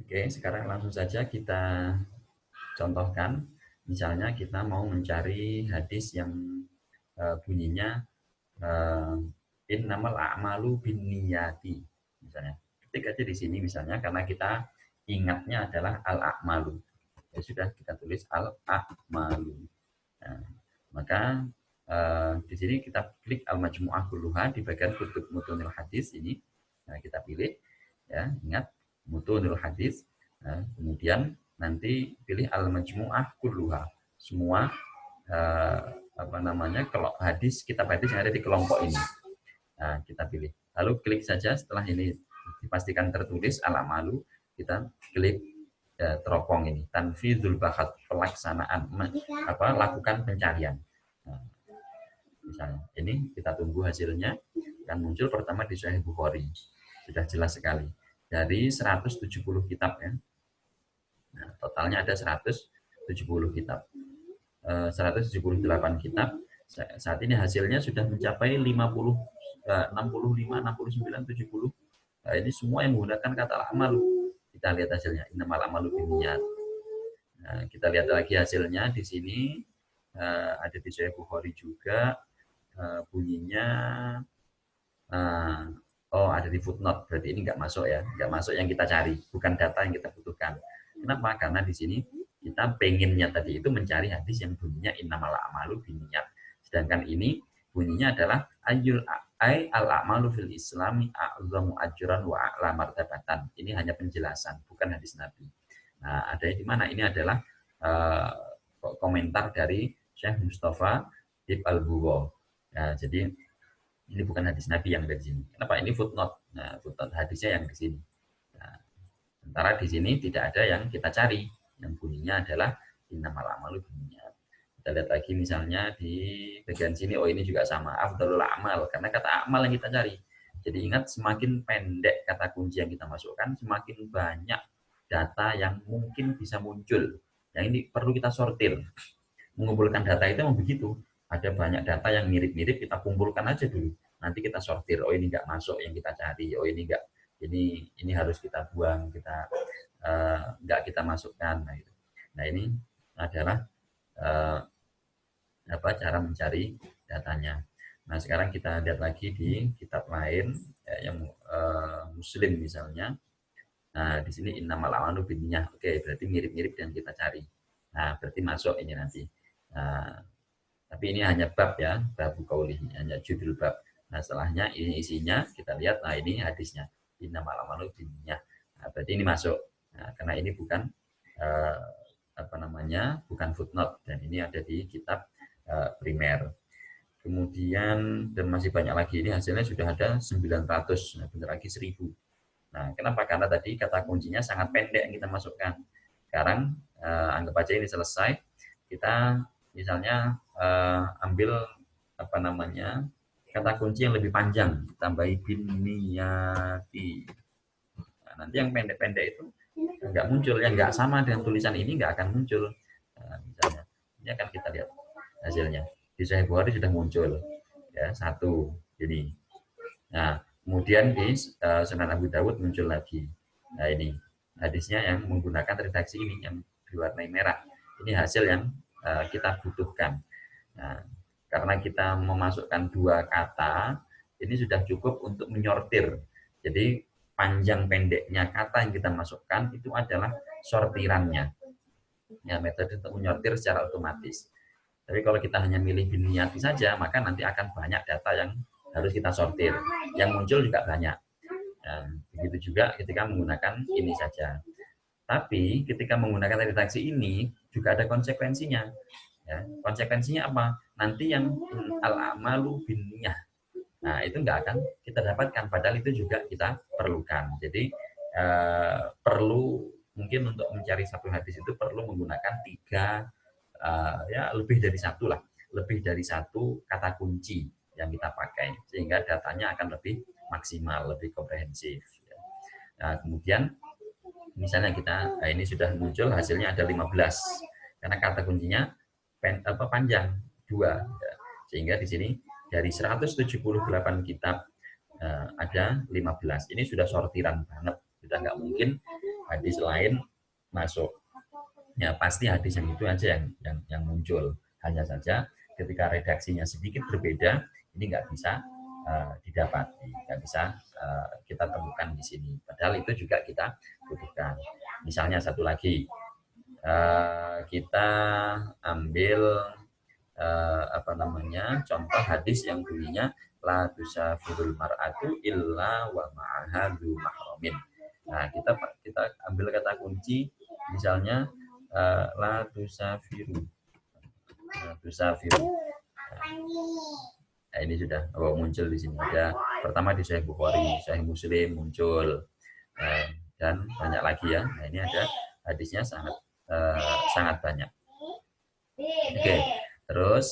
Oke, sekarang langsung saja kita contohkan. Misalnya kita mau mencari hadis yang bunyinya uh, innamal a'malu binniyati. Misalnya, ketik aja di sini misalnya karena kita ingatnya adalah al-a'malu. Ya sudah kita tulis al-a'malu. Nah, maka di sini kita klik al-majmu'ah kulluha di bagian kutub mutunil hadis ini. Nah, kita pilih ya, ingat mutunil hadis. Nah, kemudian nanti pilih al-majmu'ah kulluha. Semua eh, apa namanya? Kalau hadis, kitab hadis yang ada di kelompok ini. Nah, kita pilih. Lalu klik saja setelah ini dipastikan tertulis al-amalu, kita klik teropong ini tanfizul bahat, pelaksanaan lakukan pencarian. Nah, misalnya ini kita tunggu hasilnya akan muncul pertama di Sahih Bukhari, sudah jelas sekali dari 170 kitab ya. Nah, totalnya ada 170 kitab, 178 kitab. Saat ini hasilnya sudah mencapai 50, 65, 69, 70. Nah, ini semua yang menggunakan kata amal. Kita lihat hasilnya. Innamal amalu binniyat. Nah, kita lihat lagi hasilnya di sini ada di Sahih Bukhari juga bunyinya ada di footnote, berarti ini nggak masuk ya, nggak masuk yang kita cari, bukan data yang kita butuhkan. Kenapa? Karena di sini kita pengennya tadi itu mencari hadis yang bunyinya innamal a'malu binniyat, sedangkan ini bunyinya adalah ayul al a'malu fil islami a'zamu ajran wa a'la martabatan. Ini hanya penjelasan, bukan hadis Nabi. Nah, ada di mana? Ini adalah komentar dari Syekh Mustafa Ibn Al-Buwa. Nah, jadi ini bukan hadis Nabi yang ada di sini. Kenapa? Ini footnote. Nah, footnote hadisnya yang di sini. Nah, sementara di sini tidak ada yang kita cari. Yang bunyinya adalah innamal a'malu binniyat. Kita lihat lagi misalnya di bagian sini, oh ini juga sama, afdhalul a'mal, karena kata amal yang kita cari. Jadi ingat, semakin pendek kata kunci yang kita masukkan, semakin banyak data yang mungkin bisa muncul. Yang ini perlu kita sortir. Mengumpulkan data itu memang begitu. Ada banyak data yang mirip-mirip, kita kumpulkan aja dulu. Nanti kita sortir, oh ini nggak masuk yang kita cari, oh ini nggak, ini harus kita buang, kita nggak kita masukkan. Nah ini adalah cara mencari datanya. Nah sekarang kita lihat lagi di kitab lain ya, yang Muslim misalnya. Nah di sini innamal a'malu binniyat. Oke, berarti mirip-mirip yang kita cari. Nah berarti masuk ini nanti. Nah, tapi ini hanya bab ya, bab qaulihi, hanya judul bab. Nah setelahnya ini isinya kita lihat. Nah ini hadisnya innamal a'malu binniyat. Nah berarti ini masuk. Nah, karena ini bukan bukan footnote, dan ini ada di kitab primer. Kemudian dan masih banyak lagi, ini hasilnya sudah ada 900, nah bentar lagi 1000. Nah kenapa? Karena tadi kata kuncinya sangat pendek yang kita masukkan. Sekarang anggap aja ini selesai, kita misalnya ambil kata kunci yang lebih panjang, tambahi binniyati. Nah, nanti yang pendek-pendek itu nggak muncul, yang nggak sama dengan tulisan ini nggak akan muncul. Nah, misalnya ini akan kita lihat hasilnya di Sahih Bukhari sudah muncul ya, satu ini. Nah kemudian di Sunan Abu Dawud muncul lagi. Nah ini hadisnya yang menggunakan redaksi ini yang diwarnai merah. Ini hasil yang kita butuhkan. Nah, karena kita memasukkan dua kata, ini sudah cukup untuk menyortir. Jadi panjang pendeknya kata yang kita masukkan itu adalah sortirannya. Ya, metode untuk menyortir secara otomatis. Tapi kalau kita hanya milih binniyati saja, maka nanti akan banyak data yang harus kita sortir. Yang muncul juga banyak. Dan begitu juga ketika menggunakan ini saja. Tapi ketika menggunakan redaksi ini juga ada konsekuensinya. Ya, konsekuensinya apa? Nanti yang al-amalu binniyah. Nah, itu nggak akan kita dapatkan, padahal itu juga kita perlukan. Jadi perlu mungkin untuk mencari satu hadis itu perlu menggunakan lebih dari satu lah, lebih dari satu kata kunci yang kita pakai, sehingga datanya akan lebih maksimal, lebih komprehensif. Nah, kemudian misalnya kita ini sudah muncul hasilnya ada 15, karena kata kuncinya panjang 2, sehingga di sini dari 178 kitab ada 15. Ini sudah sortiran banget, sudah nggak mungkin hadis lain masuk. Ya pasti hadis yang itu aja yang muncul. Hanya saja ketika redaksinya sedikit berbeda, ini nggak bisa didapati, nggak bisa kita temukan di sini. Padahal itu juga kita butuhkan. Misalnya satu lagi, kita ambil apa namanya, contoh hadis yang bunyinya la tusafirul mar'atu illa wa ma'aha dzu mahramin. Nah, kita ambil kata kunci misalnya la tusafiru. La tusafiru. Nah, ini sudah muncul di sini. Ada pertama di Sahih Bukhari, Sahih Muslim muncul. Dan banyak lagi ya. Nah, ini ada hadisnya sangat banyak. Oke. Terus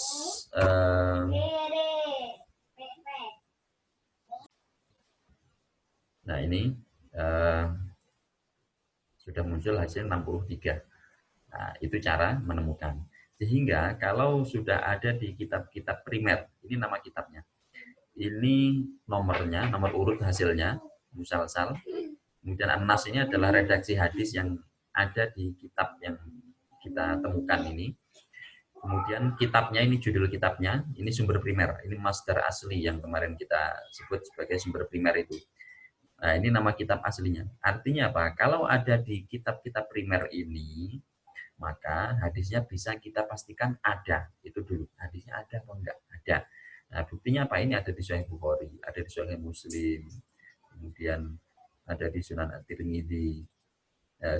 nah ini sudah muncul hasil 63. Nah, itu cara menemukan. Sehingga kalau sudah ada di kitab-kitab primer, ini nama kitabnya. Ini nomornya, nomor urut hasilnya, musalsal. Kemudian An-Nas ini adalah redaksi hadis yang ada di kitab yang kita temukan ini. Kemudian kitabnya, ini judul kitabnya, ini sumber primer, ini masdar asli yang kemarin kita sebut sebagai sumber primer itu. Nah, ini nama kitab aslinya. Artinya apa? Kalau ada di kitab-kitab primer ini, maka hadisnya bisa kita pastikan ada. Itu dulu. Hadisnya ada atau enggak? Ada. Nah, buktinya apa? Ini ada di Sahih Bukhari, ada di Sahih Muslim, kemudian ada di Sunan At-Tirmidzi,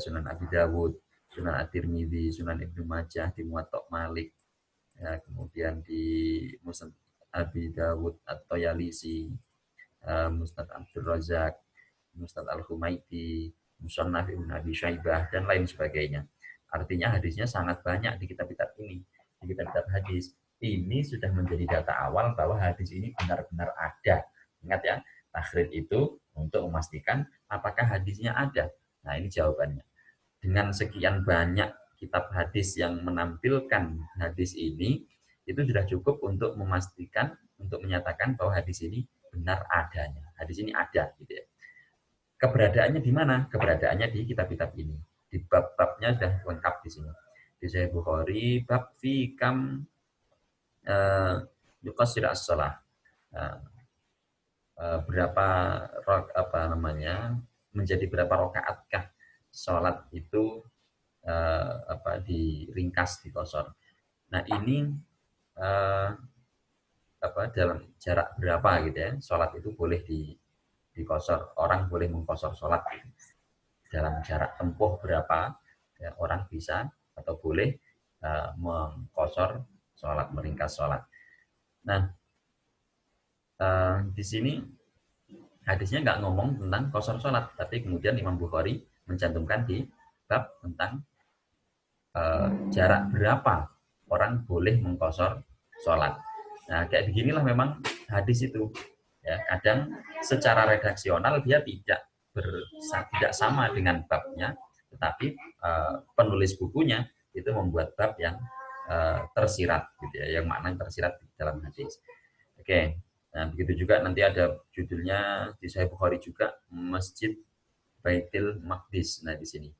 Sunan Abi Dawud, Sunan At-Tirmidzi, Sunan Ibnu Majah, di Muwatta Malik, ya, kemudian di Musnad Abi Dawud atau Yalisi, Musnad Abdul Razak, Musnad Al-Humaiti, Musannaf Ibnu Abi Syaibah, dan lain sebagainya. Artinya hadisnya sangat banyak di kitab-kitab ini, di kitab-kitab hadis. Ini sudah menjadi data awal bahwa hadis ini benar-benar ada. Ingat ya, takhrij itu untuk memastikan apakah hadisnya ada. Nah, ini jawabannya. Dengan sekian banyak kitab hadis yang menampilkan hadis ini, itu sudah cukup untuk memastikan, untuk menyatakan bahwa hadis ini benar adanya. Hadis ini ada, gitu ya. Keberadaannya di mana? Keberadaannya di kitab-kitab ini. Di bab-babnya sudah lengkap di sini. Di Sahih Bukhari, bab fi kam yuqassir as-shalah. Berapa apa namanya? Menjadi berapa rakaatkah salat itu apa diringkas, dikosor. Nah, ini apa dalam jarak berapa gitu ya? Salat itu boleh dikosor, orang boleh mengkosor salat gitu. Dalam jarak tempuh berapa ya, orang bisa atau boleh mengkosor sholat, meringkas sholat. Nah, di sini hadisnya nggak ngomong tentang kosor sholat, tapi kemudian Imam Bukhari mencantumkan di bab tentang jarak berapa orang boleh mengkosor sholat. Nah, kayak beginilah memang hadis itu. Ya, kadang secara redaksional dia tidak sama dengan babnya, tetapi penulis bukunya itu membuat bab yang tersirat, gitu ya, yang makna tersirat di dalam hadis. Oke, nah begitu juga nanti ada judulnya di Sahih Bukhari juga, Masjid Baitul Maqdis. Nah di sini,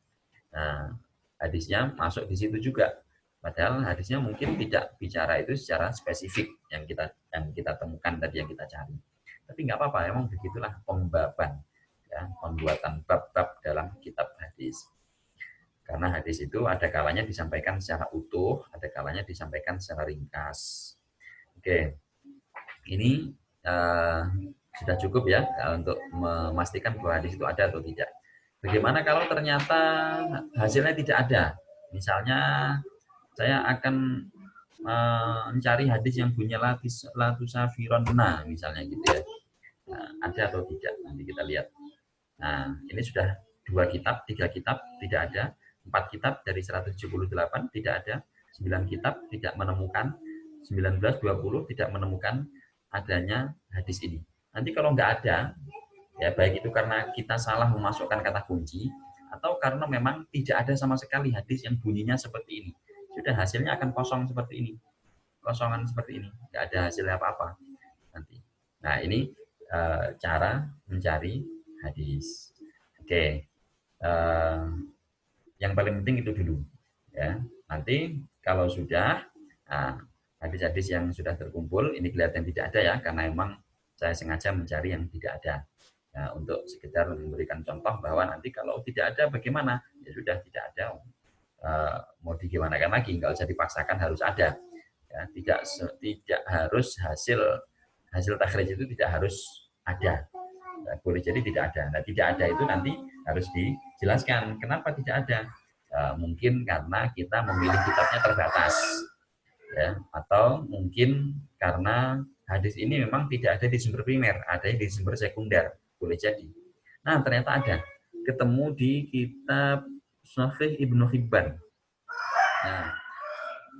nah hadisnya masuk di situ juga. Padahal hadisnya mungkin tidak bicara itu secara spesifik yang kita temukan tadi, yang kita cari. Tapi nggak apa-apa, emang begitulah pembaban. Ya, pembuatan bab-bab dalam kitab hadis. Karena hadis itu ada kalanya disampaikan secara utuh, ada kalanya disampaikan secara ringkas. Oke, ini sudah cukup ya untuk memastikan bahwa hadis itu ada atau tidak. Bagaimana kalau ternyata hasilnya tidak ada? Misalnya saya akan mencari hadis yang bunyinya la tusafironna misalnya gitu ya. Nah, ada atau tidak? Nanti kita lihat. Nah, ini sudah 2 kitab, 3 kitab tidak ada, 4 kitab dari 178 tidak ada, 9 kitab tidak menemukan, 19, 20 tidak menemukan adanya hadis ini. Nanti kalau nggak ada, ya baik itu karena kita salah memasukkan kata kunci, atau karena memang tidak ada sama sekali hadis yang bunyinya seperti ini. Sudah hasilnya akan kosong seperti ini. Kosongan seperti ini, nggak ada hasilnya apa-apa nanti. Nah, ini cara mencari hadis. Oke. Yang paling penting itu dulu, ya. Nanti kalau sudah hadis-hadis yang sudah terkumpul ini kelihatan tidak ada ya, karena memang saya sengaja mencari yang tidak ada. Ya, untuk sekedar memberikan contoh bahwa nanti kalau tidak ada bagaimana, ya sudah tidak ada, mau digimanakan lagi, nggak usah dipaksakan harus ada. Ya, tidak harus hasil takhrij itu tidak harus ada. Nah, boleh jadi tidak ada. Nah, tidak ada itu nanti harus dijelaskan kenapa tidak ada. Mungkin karena kita memilih kitabnya terbatas, ya, atau mungkin karena hadis ini memang tidak ada di sumber primer, ada di sumber sekunder, boleh jadi. Nah, ternyata ada, ketemu di kitab Sahih Ibnu Hibban. Nah,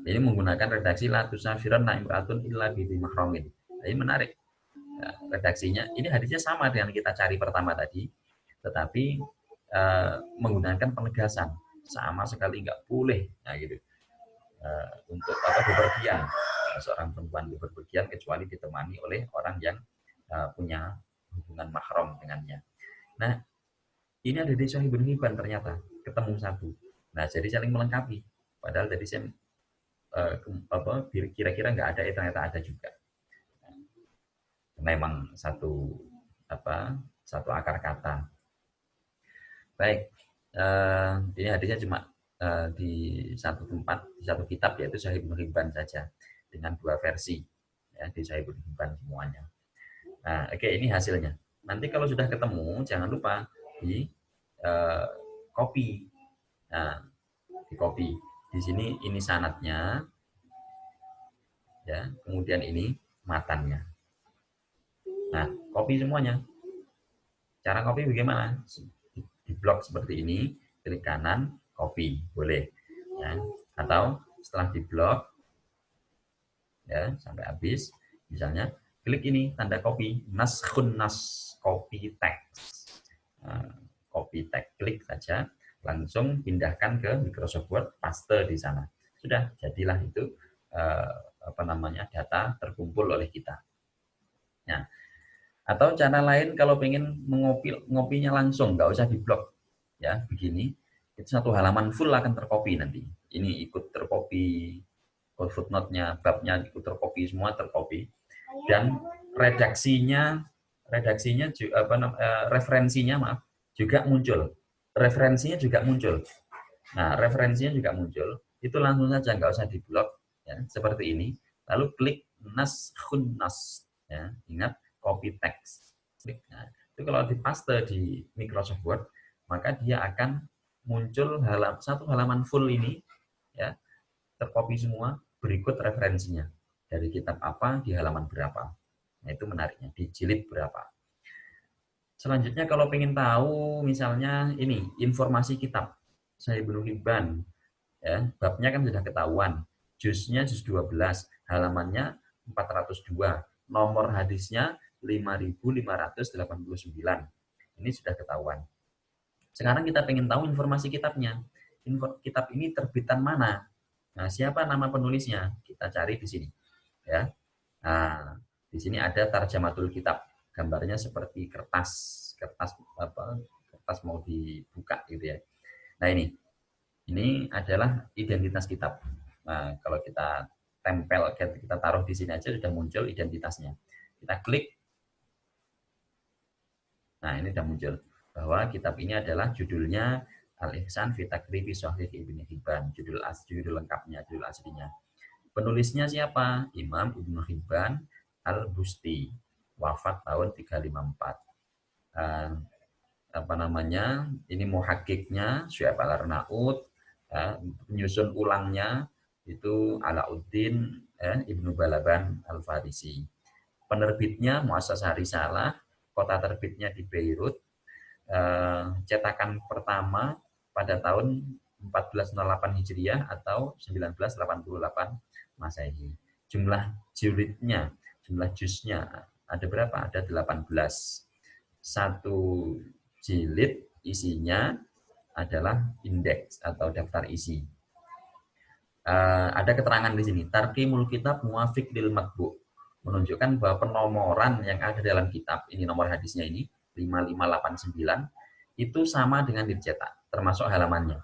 ini menggunakan redaksi la tusafiran imra'atun illa bi mahramin. Ini menarik. Nah, redaksinya ini hadisnya sama dengan kita cari pertama tadi, tetapi menggunakan penegasan, sama sekali nggak boleh, nah gitu, untuk bepergian, seorang perempuan bepergian kecuali ditemani oleh orang yang punya hubungan mahram dengannya. Nah, ini ada di Sahih Ibnu Hibban, ternyata ketemu satu. Nah, jadi saling melengkapi. Padahal tadi saya kira-kira nggak ada, ternyata ada juga. Memang satu akar kata. Baik, ini hadisnya cuma di satu tempat, di satu kitab, yaitu Sahih Ibnu Hibban saja, dengan 2 versi, ya, di Sahih Ibnu Hibban semuanya. Nah, oke, ini hasilnya. Nanti kalau sudah ketemu, jangan lupa di copy. Nah, di copy. Di sini ini sanadnya, ya, kemudian ini matannya. Nah, copy semuanya. Cara copy bagaimana? Di blok seperti ini, klik kanan, copy, boleh. Ya. Atau setelah di blok, ya, sampai habis, misalnya klik ini tanda copy, naskhun copy text. Nah, copy text, klik saja, langsung pindahkan ke Microsoft Word, paste di sana. Sudah, jadilah itu data terkumpul oleh kita. Nah, atau cara lain kalau pengen ngopinya langsung, nggak usah diblok, ya, begini, itu satu halaman full akan tercopy nanti. Ini ikut tercopy, footnote-nya, babnya ikut tercopy, semua tercopy, dan referensinya juga muncul. Referensinya juga muncul. Nah, referensinya juga muncul. Itu langsung saja, nggak usah diblok, ya, seperti ini. Lalu klik naskhun nas, ya, ingat, copy text. Nah, itu kalau dipaste di Microsoft Word, maka dia akan muncul satu halaman full ini, ya, tercopy semua, berikut referensinya. Dari kitab apa, di halaman berapa. Nah, itu menariknya, di jilid berapa. Selanjutnya kalau pengen tahu misalnya ini, informasi kitab Sahih Ibnu Hibban, ya, babnya kan sudah ketahuan. Juznya juz 12, halamannya 402, nomor hadisnya 5589. Ini sudah ketahuan. Sekarang kita pengen tahu informasi kitabnya. Kitab ini terbitan mana? Nah, siapa nama penulisnya? Kita cari di sini, ya. Nah, di sini ada tarjamatul kitab. Gambarnya seperti kertas mau dibuka gitu ya. Nah, ini adalah identitas kitab. Nah, kalau kita tempel, kita taruh di sini aja sudah muncul identitasnya. Kita klik. Nah, ini sudah muncul bahwa kitab ini adalah judulnya Al-Ihsan fi Taqribi Shahih Ibnu Hibban, judul lengkapnya, judul aslinya. Penulisnya siapa? Imam Ibnu Hibban Al-Busti, wafat tahun 354. Ini muhakkiknya Syu'aib Al-Arnaud, penyusun ulangnya itu Alauddin Ibnu Balaban Al-Farisi. Penerbitnya Muassasah Risalah, kota terbitnya di Beirut, cetakan pertama pada tahun 1408 Hijriah atau 1988 Masehi. Jumlah jilidnya, jumlah juznya ada berapa? Ada 18. Satu jilid isinya adalah indeks atau daftar isi. Ada keterangan di sini, tarqimul kitab muwafiq lil matbu', menunjukkan bahwa penomoran yang ada dalam kitab, ini nomor hadisnya ini 5589, itu sama dengan dicetak, termasuk halamannya.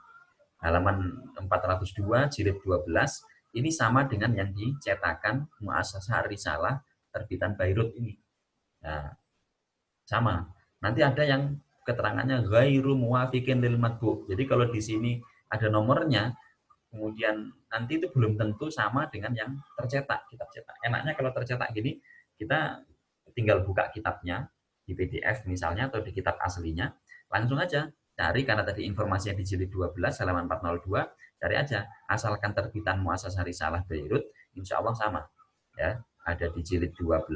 Halaman 402 jilid 12 ini sama dengan yang dicetakan Muassasah Risalah terbitan Bayrut ini. Nah, sama. Nanti ada yang keterangannya ghairu muwafiqin lil matbu. Jadi kalau di sini ada nomornya, kemudian nanti itu belum tentu sama dengan yang tercetak, kitab cetak. Enaknya kalau tercetak gini, kita tinggal buka kitabnya di PDF misalnya atau di kitab aslinya, langsung aja cari, karena tadi informasinya di jilid 12 halaman 402, cari aja asalkan terbitan Muassasah Risalah Beirut, insya Allah sama. Ya, ada di jilid 12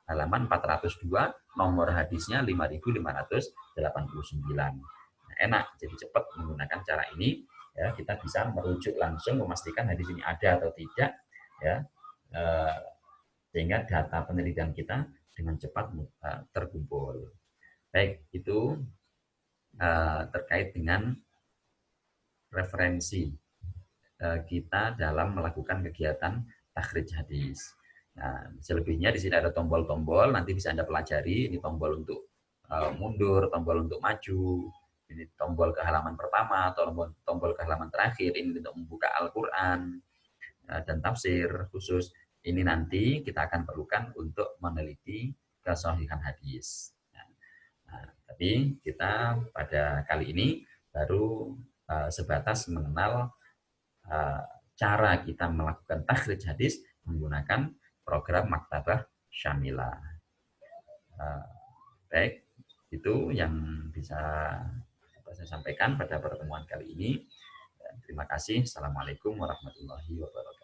halaman 402, nomor hadisnya 5589. Nah, enak, jadi cepat menggunakan cara ini. Ya, kita bisa merujuk langsung memastikan hadis ini ada atau tidak, ya, sehingga data penelitian kita dengan cepat terkumpul. Baik, itu terkait dengan referensi kita dalam melakukan kegiatan takhrij hadis. Nah, selebihnya di sini ada tombol-tombol, nanti bisa Anda pelajari. Ini tombol untuk mundur, tombol untuk maju, ini tombol ke halaman pertama atau tombol ke halaman terakhir, ini untuk membuka Al-Quran dan tafsir khusus. Ini nanti kita akan perlukan untuk meneliti kesahihan hadis. Nah, tapi kita pada kali ini baru sebatas mengenal cara kita melakukan takhrij hadis menggunakan program Maktabah Syamilah. Baik, itu yang bisa saya sampaikan pada pertemuan kali ini. Terima kasih. Assalamualaikum warahmatullahi wabarakatuh.